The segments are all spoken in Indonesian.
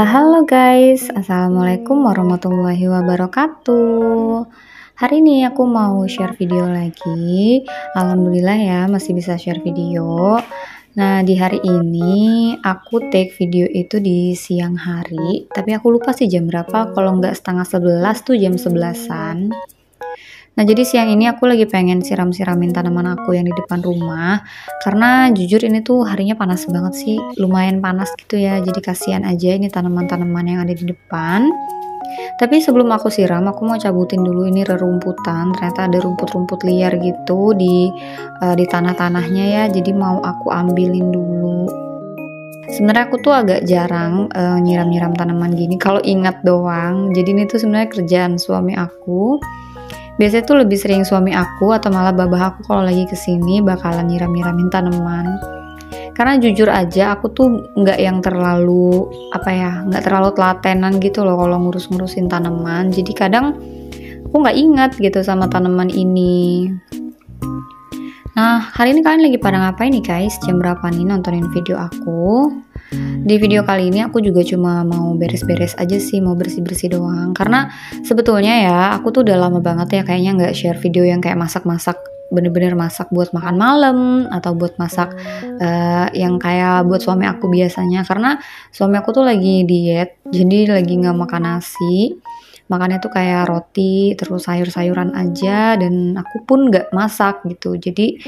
Halo guys, Assalamualaikum warahmatullahi wabarakatuh. Hari ini aku mau share video lagi. Alhamdulillah ya masih bisa share video. Nah di hari ini aku take video itu di siang hari, tapi aku lupa sih jam berapa. Kalau nggak setengah 11 tuh jam 11-an. Nah jadi siang ini aku lagi pengen siram-siramin tanaman aku yang di depan rumah, karena jujur ini tuh harinya panas banget sih, lumayan panas gitu ya, jadi kasihan aja ini tanaman-tanaman yang ada di depan. Tapi sebelum aku siram, aku mau cabutin dulu ini rerumputan, ternyata ada rumput-rumput liar gitu di tanah-tanahnya ya, jadi mau aku ambilin dulu. Sebenarnya aku tuh agak jarang nyiram-nyiram tanaman gini kalau ingat doang, jadi ini tuh sebenarnya kerjaan suami aku. Biasanya tuh lebih sering suami aku atau malah babah aku kalau lagi kesini bakalan nyiram-nyiramin tanaman. Karena jujur aja aku tuh nggak yang terlalu nggak terlalu telatenan gitu loh kalau ngurus-ngurusin tanaman. Jadi kadang aku nggak ingat gitu sama tanaman ini. Nah hari ini kalian lagi pada ngapain nih guys? Jam berapa nih nontonin video aku? Di video kali ini aku juga cuma mau beres-beres aja sih, mau bersih-bersih doang. Karena sebetulnya ya, aku tuh udah lama banget ya kayaknya nggak share video yang kayak masak-masak, bener-bener masak buat makan malam atau buat masak yang kayak buat suami aku biasanya. Karena suami aku tuh lagi diet, jadi lagi nggak makan nasi. Makannya tuh kayak roti, terus sayur-sayuran aja, dan aku pun nggak masak gitu. Jadi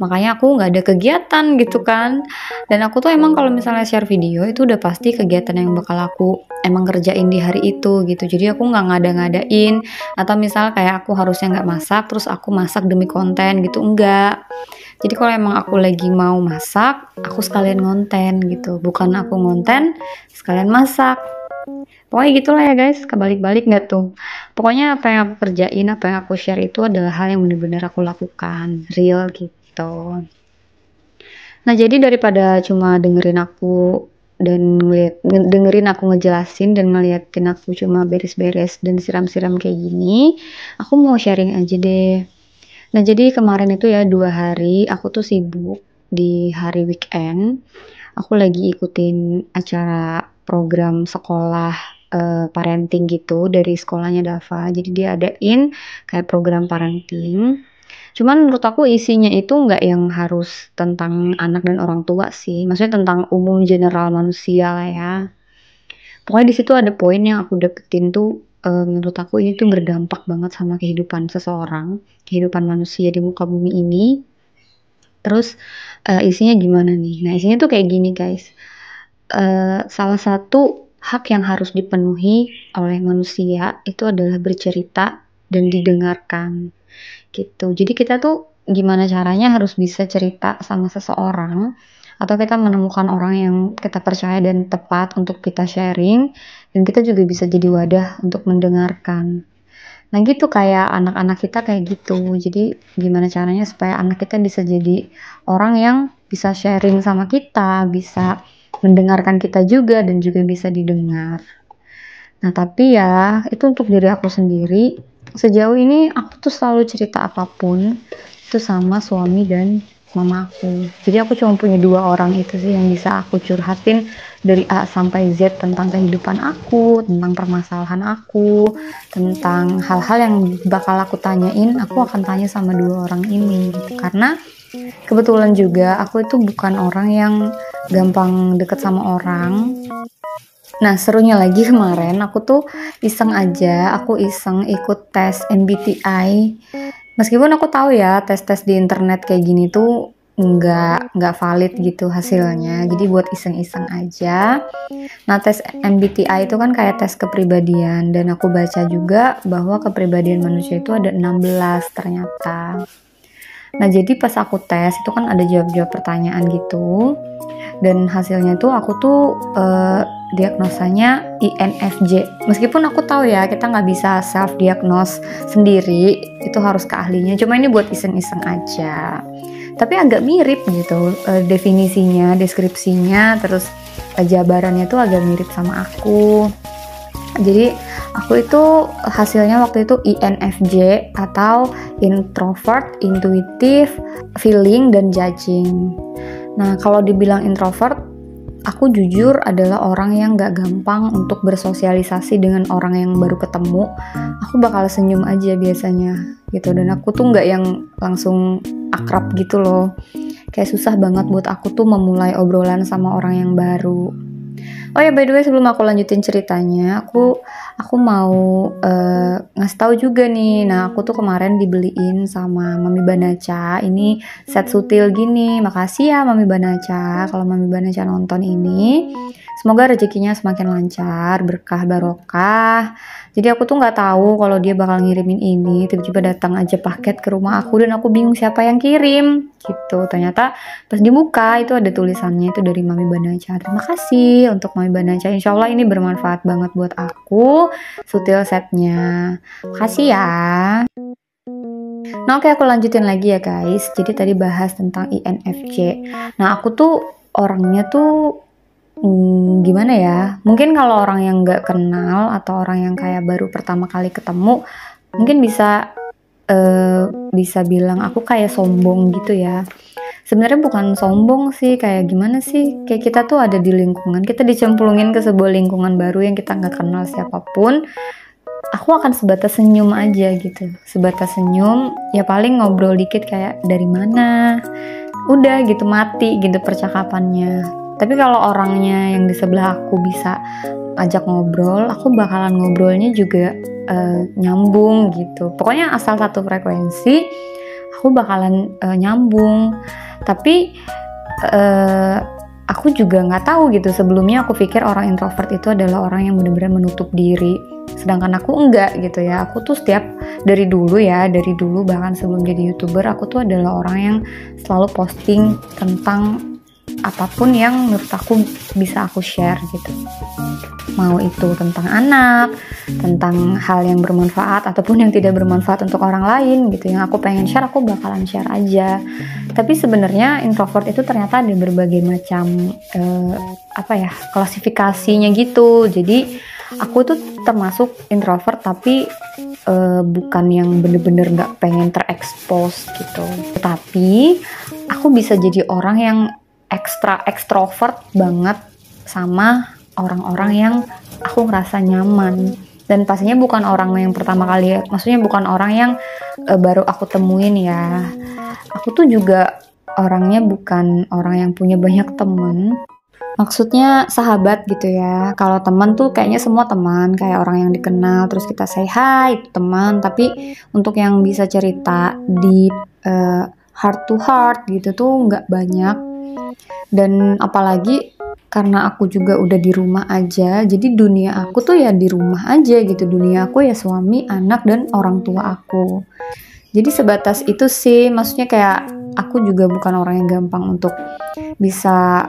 makanya aku nggak ada kegiatan gitu kan. Dan aku tuh emang kalau misalnya share video itu udah pasti kegiatan yang bakal aku emang kerjain di hari itu gitu. Jadi aku nggak ngada-ngadain atau misal kayak aku harusnya nggak masak terus aku masak demi konten gitu, enggak. Jadi kalau emang aku lagi mau masak, aku sekalian ngonten gitu, bukan aku ngonten sekalian masak. Pokoknya gitulah ya guys, kebalik-balik nggak tuh. Pokoknya apa yang aku kerjain, apa yang aku share itu adalah hal yang benar-benar aku lakukan, real gitu. Nah, jadi daripada cuma dengerin aku dan dengerin aku ngejelasin dan ngeliatin aku cuma beres-beres dan siram-siram kayak gini, aku mau sharing aja deh. Nah, jadi kemarin itu ya 2 hari aku tuh sibuk di hari weekend. Aku lagi ikutin acara program sekolah parenting gitu dari sekolahnya Dava. Jadi dia adain kayak program parenting. Cuman menurut aku isinya itu nggak yang harus tentang anak dan orang tua sih. Maksudnya tentang umum general manusia lah ya. Pokoknya di situ ada poin yang aku dapetin tuh menurut aku ini tuh berdampak banget sama kehidupan seseorang, kehidupan manusia di muka bumi ini. Terus isinya gimana nih? Nah isinya tuh kayak gini guys. Salah satu hak yang harus dipenuhi oleh manusia itu adalah bercerita dan didengarkan gitu. Jadi kita tuh gimana caranya harus bisa cerita sama seseorang atau kita menemukan orang yang kita percaya dan tepat untuk kita sharing, dan kita juga bisa jadi wadah untuk mendengarkan. Nah gitu kayak anak-anak kita kayak gitu. Jadi gimana caranya supaya anak kita bisa jadi orang yang bisa sharing sama kita, bisa mendengarkan kita juga dan juga bisa didengar. Nah tapi ya itu untuk diri aku sendiri. Sejauh ini aku tuh selalu cerita apapun itu sama suami dan mama aku. Jadi aku cuma punya 2 orang itu sih yang bisa aku curhatin dari A sampai Z tentang kehidupan aku, tentang permasalahan aku, tentang hal-hal yang bakal aku tanyain, aku akan tanya sama 2 orang ini gitu. Karena kebetulan juga aku itu bukan orang yang gampang deket sama orang. Nah serunya lagi kemarin aku tuh iseng aja, aku iseng ikut tes MBTI. Meskipun aku tahu ya tes-tes di internet kayak gini tuh nggak valid gitu hasilnya, jadi buat iseng-iseng aja. Nah, tes MBTI itu kan kayak tes kepribadian, dan aku baca juga bahwa kepribadian manusia itu ada 16 ternyata. Nah, jadi pas aku tes itu kan ada jawab-jawab pertanyaan gitu, dan hasilnya tuh aku tuh diagnosanya INFJ. Meskipun aku tahu ya kita nggak bisa self diagnose sendiri, itu harus ke ahlinya. Cuma ini buat iseng-iseng aja. Tapi agak mirip gitu definisinya, deskripsinya, terus jabarannya tuh agak mirip sama aku. Jadi aku itu hasilnya waktu itu INFJ atau introvert, intuitive, feeling, dan judging. Nah, kalau dibilang introvert, aku jujur adalah orang yang gak gampang untuk bersosialisasi dengan orang yang baru ketemu. Aku bakal senyum aja biasanya gitu, dan aku tuh gak yang langsung akrab gitu loh. Kayak susah banget buat aku tuh memulai obrolan sama orang yang baru. Oh ya, by the way, sebelum aku lanjutin ceritanya, aku mau ngasih tahu juga nih. Nah, aku tuh kemarin dibeliin sama Mami Banaca ini set sutil gini. Makasih ya Mami Banaca kalau Mami Banaca nonton ini. Semoga rezekinya semakin lancar, berkah barokah. Jadi aku tuh nggak tahu kalau dia bakal ngirimin ini, tiba-tiba datang aja paket ke rumah aku, dan aku bingung siapa yang kirim gitu. Ternyata pas dibuka itu ada tulisannya itu dari Mami Banaca. Terima kasih untuk Mami Banaca. Insya Allah ini bermanfaat banget buat aku, sutil setnya. Makasih ya. Nah, oke, aku lanjutin lagi ya guys. Jadi tadi bahas tentang INFJ. Nah, aku tuh orangnya tuh gimana ya, mungkin kalau orang yang nggak kenal atau orang yang kayak baru pertama kali ketemu mungkin bisa bilang aku kayak sombong gitu ya. Sebenarnya bukan sombong sih, kayak gimana sih, kayak kita tuh ada di lingkungan, kita dicemplungin ke sebuah lingkungan baru yang kita nggak kenal siapapun. Aku akan sebatas senyum aja gitu, sebatas senyum, ya paling ngobrol dikit kayak dari mana, udah gitu, mati gitu percakapannya. Tapi kalau orangnya yang di sebelah aku bisa ajak ngobrol, aku bakalan ngobrolnya juga nyambung gitu. Pokoknya asal satu frekuensi, aku bakalan nyambung. Tapi aku juga nggak tahu gitu. Sebelumnya aku pikir orang introvert itu adalah orang yang benar-benar menutup diri. Sedangkan aku enggak gitu ya. Aku tuh dari dulu bahkan sebelum jadi YouTuber, aku tuh adalah orang yang selalu posting tentang apapun yang menurut aku bisa aku share gitu. Mau itu tentang anak, tentang hal yang bermanfaat ataupun yang tidak bermanfaat untuk orang lain gitu. Yang aku pengen share, aku bakalan share aja. Tapi sebenarnya introvert itu ternyata ada berbagai macam klasifikasinya gitu. Jadi aku tuh termasuk introvert, tapi bukan yang bener-bener gak pengen terekspos gitu. Tapi aku bisa jadi orang yang ekstrovert banget sama orang-orang yang aku ngerasa nyaman. Dan pastinya bukan orang yang pertama kali, maksudnya bukan orang yang baru aku temuin ya. Aku tuh juga orangnya bukan orang yang punya banyak teman. Maksudnya sahabat gitu ya. Kalau teman tuh kayaknya semua teman, kayak orang yang dikenal terus kita say hi itu teman. Tapi untuk yang bisa cerita di heart to heart gitu tuh nggak banyak. Dan apalagi karena aku juga udah di rumah aja, jadi dunia aku tuh ya di rumah aja gitu. Dunia aku ya suami, anak, dan orang tua aku. Jadi sebatas itu sih, maksudnya kayak aku juga bukan orang yang gampang untuk bisa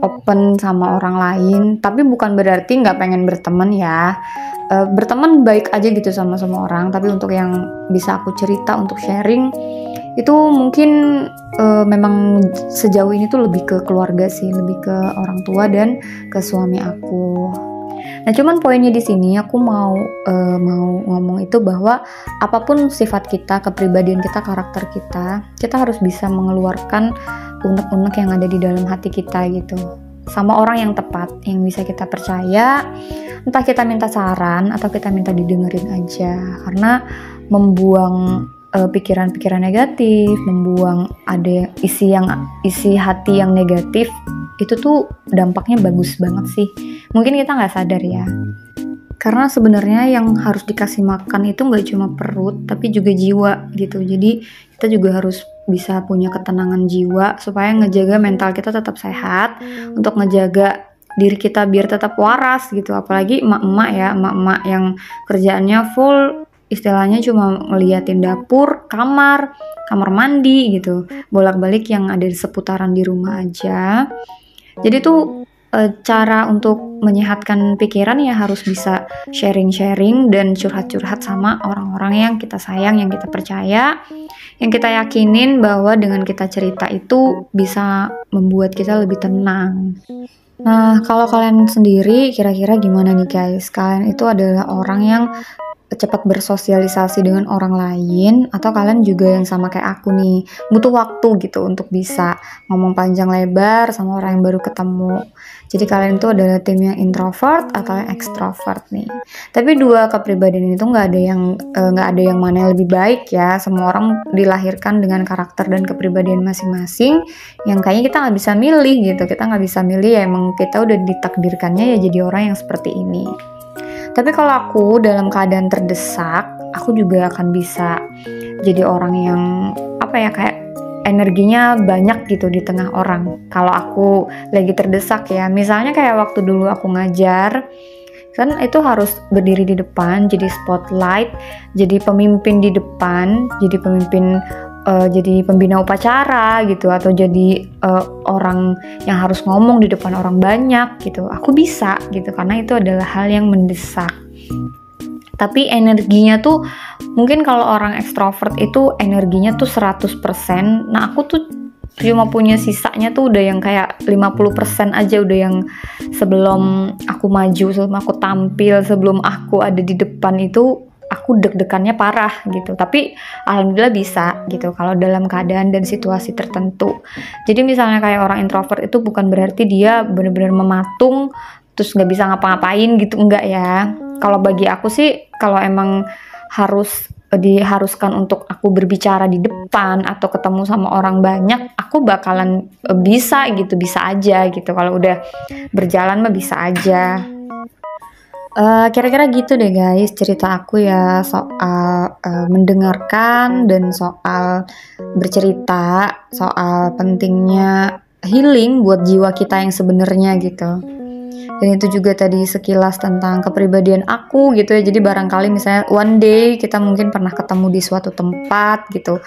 open sama orang lain. Tapi bukan berarti nggak pengen berteman ya. Berteman baik aja gitu sama semua orang. Tapi untuk yang bisa aku cerita, untuk sharing, itu mungkin memang sejauh ini tuh lebih ke keluarga sih, lebih ke orang tua dan ke suami aku. Nah, cuman poinnya di sini aku mau ngomong itu bahwa apapun sifat kita, kepribadian kita, karakter kita harus bisa mengeluarkan unek-unek yang ada di dalam hati kita gitu. Sama orang yang tepat, yang bisa kita percaya. Entah kita minta saran atau kita minta didengerin aja. Karena membuang pikiran-pikiran negatif, membuang ada isi hati yang negatif, itu tuh dampaknya bagus banget sih. Mungkin kita nggak sadar ya, karena sebenarnya yang harus dikasih makan itu nggak cuma perut tapi juga jiwa gitu. Jadi kita juga harus bisa punya ketenangan jiwa, supaya ngejaga mental kita tetap sehat, untuk ngejaga diri kita biar tetap waras gitu. Apalagi emak-emak ya, emak-emak yang kerjaannya full, istilahnya cuma ngeliatin dapur, kamar mandi gitu, bolak-balik yang ada di seputaran di rumah aja. Jadi tuh cara untuk menyehatkan pikiran ya harus bisa sharing-sharing dan curhat-curhat sama orang-orang yang kita sayang, yang kita percaya, yang kita yakinin bahwa dengan kita cerita itu bisa membuat kita lebih tenang. Nah, kalau kalian sendiri kira-kira gimana nih guys? Kalian itu adalah orang yang cepat bersosialisasi dengan orang lain, atau kalian juga yang sama kayak aku nih, butuh waktu gitu untuk bisa ngomong panjang lebar sama orang yang baru ketemu. Jadi kalian itu adalah tim yang introvert atau yang extrovert nih. Tapi dua kepribadian itu nggak ada yang mana yang lebih baik ya. Semua orang dilahirkan dengan karakter dan kepribadian masing-masing, yang kayaknya kita nggak bisa milih gitu. Kita nggak bisa milih ya, emang kita udah ditakdirkannya ya jadi orang yang seperti ini. Tapi kalau aku dalam keadaan terdesak, aku juga akan bisa jadi orang yang kayak energinya banyak gitu di tengah orang. Kalau aku lagi terdesak ya, misalnya kayak waktu dulu aku ngajar, kan itu harus berdiri di depan, jadi spotlight, jadi pemimpin di depan, jadi pemimpin, jadi pembina upacara gitu, atau jadi orang yang harus ngomong di depan orang banyak gitu. Aku bisa gitu, karena itu adalah hal yang mendesak. Tapi energinya tuh mungkin kalau orang ekstrovert itu energinya tuh 100%. Nah aku tuh cuma punya sisanya tuh udah yang kayak 50% aja, udah yang sebelum aku maju, sebelum aku tampil, sebelum aku ada di depan itu aku deg-degannya parah gitu. Tapi alhamdulillah bisa gitu kalau dalam keadaan dan situasi tertentu. Jadi misalnya kayak orang introvert itu bukan berarti dia benar-benar mematung terus nggak bisa ngapa-ngapain gitu, enggak ya. Kalau bagi aku sih, kalau emang diharuskan untuk aku berbicara di depan atau ketemu sama orang banyak, aku bakalan bisa gitu, bisa aja gitu. Kalau udah berjalan mah bisa aja. Kira-kira gitu deh guys cerita aku ya soal mendengarkan dan soal bercerita, soal pentingnya healing buat jiwa kita yang sebenarnya gitu. Dan itu juga tadi sekilas tentang kepribadian aku gitu ya. Jadi barangkali misalnya one day kita mungkin pernah ketemu di suatu tempat gitu.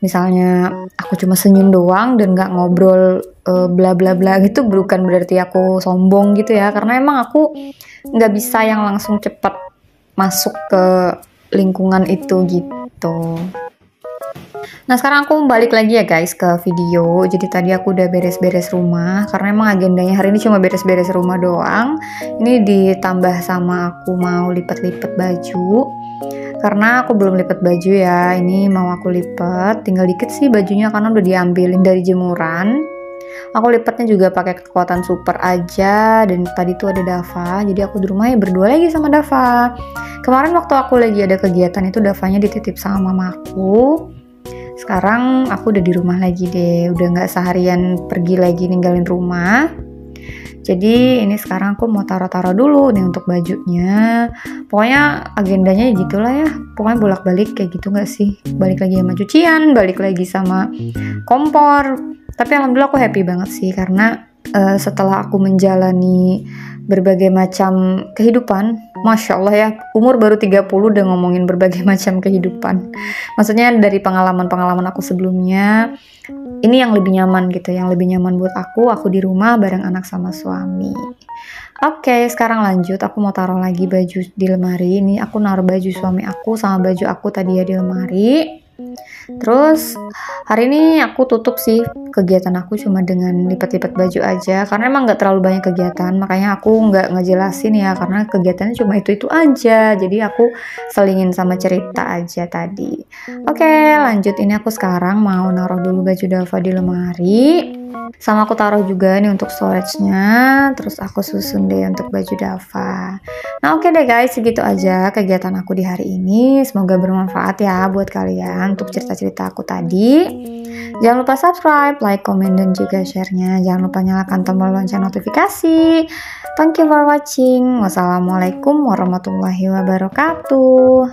Misalnya aku cuma senyum doang dan gak ngobrol bla bla bla gitu, bukan berarti aku sombong gitu ya. Karena emang aku gak bisa yang langsung cepat masuk ke lingkungan itu gitu. Nah sekarang aku balik lagi ya guys ke video. Jadi tadi aku udah beres-beres rumah, karena emang agendanya hari ini cuma beres-beres rumah doang. Ini ditambah sama aku mau lipat-lipat baju, karena aku belum lipat baju ya. Ini mau aku lipat, tinggal dikit sih bajunya karena udah diambilin dari jemuran. Aku lipatnya juga pakai kekuatan super aja. Dan tadi tuh ada Dava, jadi aku di rumah ya berdua lagi sama Dava. Kemarin waktu aku lagi ada kegiatan itu Davanya dititip sama mamaku. Sekarang aku udah di rumah lagi deh, udah nggak seharian pergi lagi ninggalin rumah. Jadi ini sekarang aku mau taruh-taruh dulu nih untuk bajunya. Pokoknya agendanya gitulah ya, pokoknya bolak-balik kayak gitu nggak sih? Balik lagi sama cucian, balik lagi sama kompor. Tapi alhamdulillah aku happy banget sih, karena setelah aku menjalani berbagai macam kehidupan, Masya Allah ya, umur baru 30 udah ngomongin berbagai macam kehidupan. Maksudnya dari pengalaman-pengalaman aku sebelumnya, ini yang lebih nyaman gitu, yang lebih nyaman buat aku di rumah bareng anak sama suami. Oke, sekarang lanjut, aku mau taruh lagi baju di lemari. Ini aku naruh baju suami aku sama baju aku tadi ya di lemari. Terus hari ini aku tutup sih kegiatan aku cuma dengan lipat-lipat baju aja, karena emang nggak terlalu banyak kegiatan, makanya aku nggak ngejelasin ya, karena kegiatannya cuma itu aja, jadi aku selingin sama cerita aja tadi. Oke, lanjut, ini aku sekarang mau naruh dulu baju Dava di lemari, sama aku taruh juga nih untuk storage-nya, terus aku susun deh untuk baju Dava. Nah oke deh guys, segitu aja kegiatan aku di hari ini. Semoga bermanfaat ya buat kalian untuk cerita-cerita aku tadi. Jangan lupa subscribe, like, komen, dan juga share-nya. Jangan lupa nyalakan tombol lonceng notifikasi. Thank you for watching. Wassalamualaikum warahmatullahi wabarakatuh.